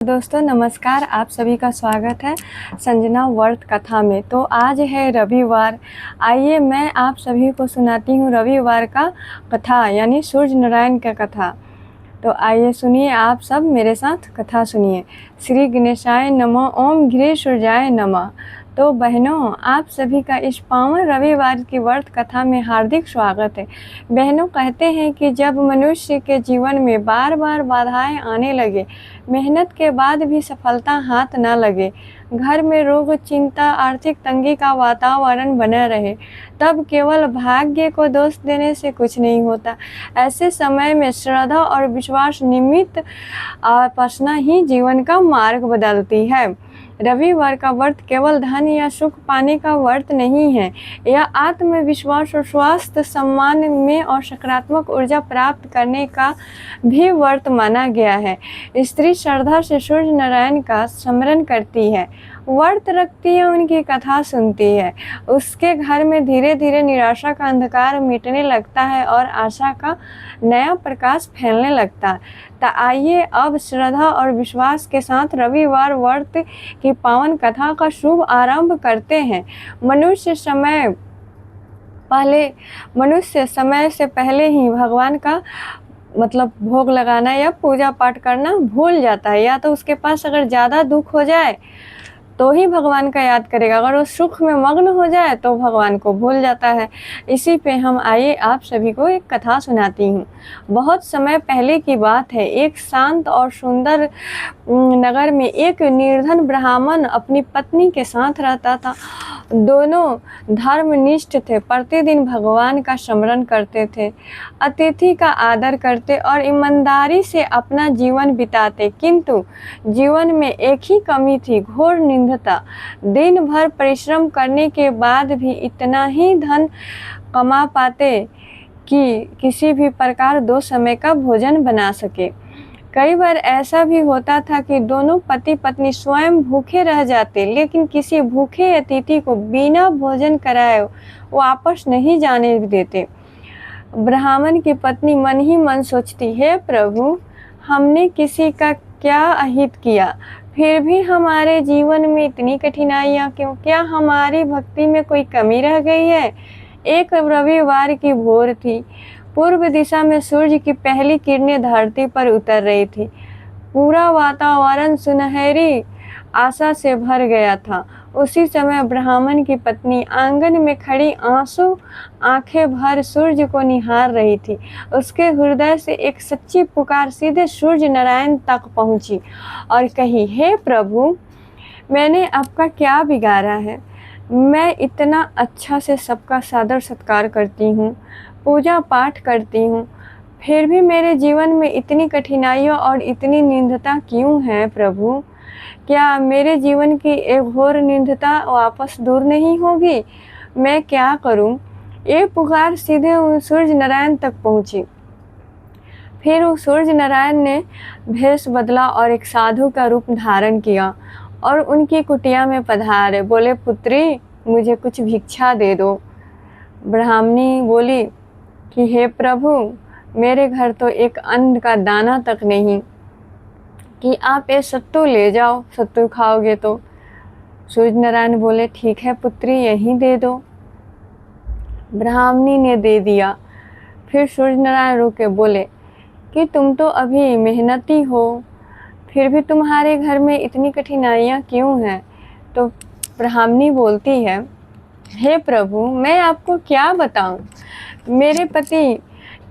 दोस्तों नमस्कार, आप सभी का स्वागत है संजना व्रत कथा में। तो आज है रविवार। आइए मैं आप सभी को सुनाती हूँ रविवार का कथा यानी सूर्य नारायण का कथा। तो आइए सुनिए, आप सब मेरे साथ कथा सुनिए। श्री गणेशाय नमः। ओम गिरी सूर्याय नमः। तो बहनों, आप सभी का इस पावन रविवार की व्रत कथा में हार्दिक स्वागत है। बहनों, कहते हैं कि जब मनुष्य के जीवन में बार बार बाधाएं आने लगे, मेहनत के बाद भी सफलता हाथ न लगे, घर में रोग, चिंता, आर्थिक तंगी का वातावरण बना रहे, तब केवल भाग्य को दोष देने से कुछ नहीं होता। ऐसे समय में श्रद्धा और विश्वास निमित्त उपासना ही जीवन का मार्ग बदलती है। रविवार का व्रत केवल धन या सुख पाने का व्रत नहीं है, यह आत्मविश्वास और स्वास्थ्य, सम्मान में और सकारात्मक ऊर्जा प्राप्त करने का भी व्रत माना गया है। स्त्री श्रद्धा से सूर्य नारायण का स्मरण करती है, व्रत रखती है, उनकी कथा सुनती है, उसके घर में धीरे धीरे निराशा का अंधकार मिटने लगता है और आशा का नया प्रकाश फैलने लगता है। तो आइए अब श्रद्धा और विश्वास के साथ रविवार व्रत की पावन कथा का शुभ आरंभ करते हैं। मनुष्य समय से पहले ही भगवान का भोग लगाना या पूजा पाठ करना भूल जाता है, या तो उसके पास अगर ज़्यादा दुख हो जाए तो ही भगवान का याद करेगा, अगर वो सुख में मग्न हो जाए तो भगवान को भूल जाता है। इसी पे हम आइए आप सभी को एक कथा सुनाती हूँ। बहुत समय पहले की बात है, एक शांत और सुंदर नगर में एक निर्धन ब्राह्मण अपनी पत्नी के साथ रहता था। दोनों धर्मनिष्ठ थे, प्रतिदिन भगवान का स्मरण करते थे, अतिथि का आदर करते और ईमानदारी से अपना जीवन बिताते। किंतु जीवन में एक ही कमी थी, घोर निंदता। दिन भर परिश्रम करने के बाद भी इतना ही धन कमा पाते कि किसी भी प्रकार 2 समय का भोजन बना सके। कई बार ऐसा भी होता था कि दोनों पति पत्नी स्वयं भूखे रह जाते, लेकिन किसी भूखे अतिथि को बिना भोजन कराए वापस नहीं जाने देते। ब्राह्मण की पत्नी मन ही मन सोचती, हे प्रभु, हमने किसी का क्या अहित किया, फिर भी हमारे जीवन में इतनी कठिनाइयाँ क्यों? क्या हमारी भक्ति में कोई कमी रह गई है? एक रविवार की भोर थी। पूर्व दिशा में सूर्य की पहली किरणें धरती पर उतर रही थी। पूरा वातावरण सुनहरी आशा से भर गया था। उसी समय ब्राह्मण की पत्नी आंगन में खड़ी आंसू आंखें भर सूर्य को निहार रही थी। उसके हृदय से एक सच्ची पुकार सीधे सूर्य नारायण तक पहुंची और कही, हे प्रभु, मैंने आपका क्या बिगाड़ा है? मैं इतना अच्छा से सबका सादर सत्कार करती हूँ, पूजा पाठ करती हूँ, फिर भी मेरे जीवन में इतनी कठिनाइयाँ और इतनी निंदता क्यों है प्रभु? क्या मेरे जीवन की एक घोर निंदता वापस दूर नहीं होगी? मैं क्या करूं? ये पुकार सीधे सूर्य नारायण तक पहुंची। फिर उस सूर्य नारायण ने भेष बदला और एक साधु का रूप धारण किया और उनकी कुटिया में पधारे। बोले, पुत्री, मुझे कुछ भिक्षा दे दो। ब्राह्मणी बोली कि हे प्रभु, मेरे घर तो एक अन्न का दाना तक नहीं कि आप ये सत्तू ले जाओ, सत्तू खाओगे तो। सूर्य नारायण बोले, ठीक है पुत्री, यहीं दे दो। ब्राह्मणी ने दे दिया। फिर सूर्य नारायण रुके, बोले कि तुम तो अभी मेहनती हो, फिर भी तुम्हारे घर में इतनी कठिनाइयाँ क्यों हैं? तो ब्राह्मणी बोलती है, हे प्रभु, मैं आपको क्या बताऊं? मेरे पति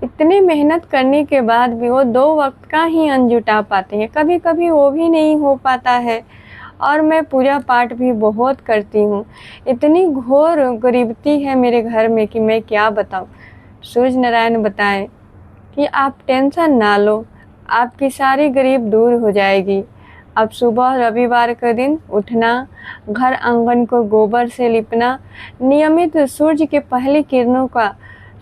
इतने मेहनत करने के बाद भी वो 2 वक्त का ही अन्न जुटा पाते हैं, कभी कभी वो भी नहीं हो पाता है। और मैं पूजा पाठ भी बहुत करती हूँ, इतनी घोर गरीबती है मेरे घर में कि मैं क्या बताऊँ। सूर्य नारायण बताएं कि आप टेंशन ना लो, आपकी सारी गरीब दूर हो जाएगी। अब सुबह रविवार के दिन उठना, घर आंगन को गोबर से लिपना, नियमित सूर्य के पहली किरणों का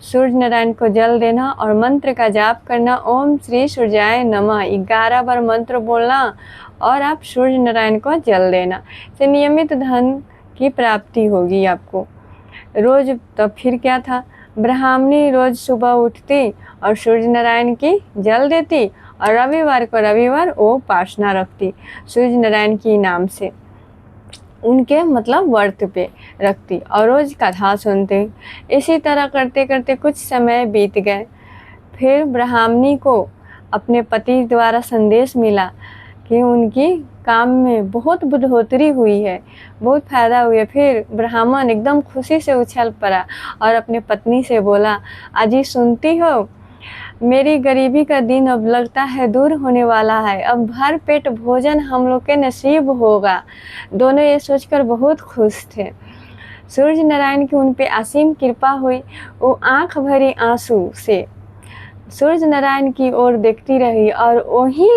सूर्य नारायण को जल देना और मंत्र का जाप करना। ओम श्री सूर्याय नमः 11 बार मंत्र बोलना और आप सूर्य नारायण को जल देना से नियमित धन की प्राप्ति होगी आपको रोज। तो फिर क्या था, ब्राह्मणी रोज सुबह उठती और सूर्य नारायण की जल देती और रविवार को रविवार वो उपासना रखती सूर्य नारायण की नाम से, उनके मतलब व्रत पे रखती और रोज़ कथा सुनते। इसी तरह करते करते कुछ समय बीत गए। फिर ब्राह्मणी को अपने पति द्वारा संदेश मिला कि उनकी काम में बहुत बढ़ोतरी हुई है, बहुत फ़ायदा हुआ है। फिर ब्राह्मण एकदम खुशी से उछल पड़ा और अपने पत्नी से बोला, अजी सुनती हो, मेरी गरीबी का दिन अब लगता है दूर होने वाला है, अब भर पेट भोजन हम लोग के नसीब होगा। दोनों ये सोचकर बहुत खुश थे। सूर्य नारायण की उन पे असीम कृपा हुई। वो आंख भरी आंसू से सूर्य नारायण की ओर देखती रही और वही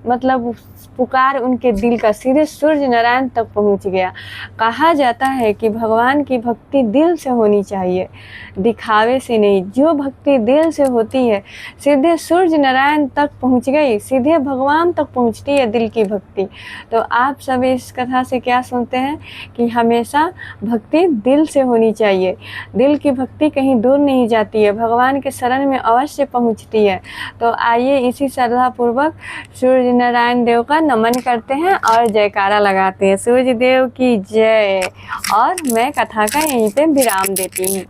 मतलब पुकार उनके दिल का सीधे सूर्य नारायण तक पहुंच गया। कहा जाता है कि भगवान की भक्ति दिल से होनी चाहिए, दिखावे से नहीं। जो भक्ति दिल से होती है सीधे सूर्य नारायण तक पहुंच गई, सीधे भगवान तक पहुंचती है दिल की भक्ति। तो आप सब इस कथा से क्या सुनते हैं कि हमेशा भक्ति दिल से होनी चाहिए। दिल की भक्ति कहीं दूर नहीं जाती है, भगवान के शरण में अवश्य पहुंचती है। तो आइए इसी श्रद्धापूर्वक सूर्य नारायण देव का नमन करते हैं और जयकारा लगाते हैं। सूर्य देव की जय। और मैं कथा का यहीं पे विराम देती हूँ।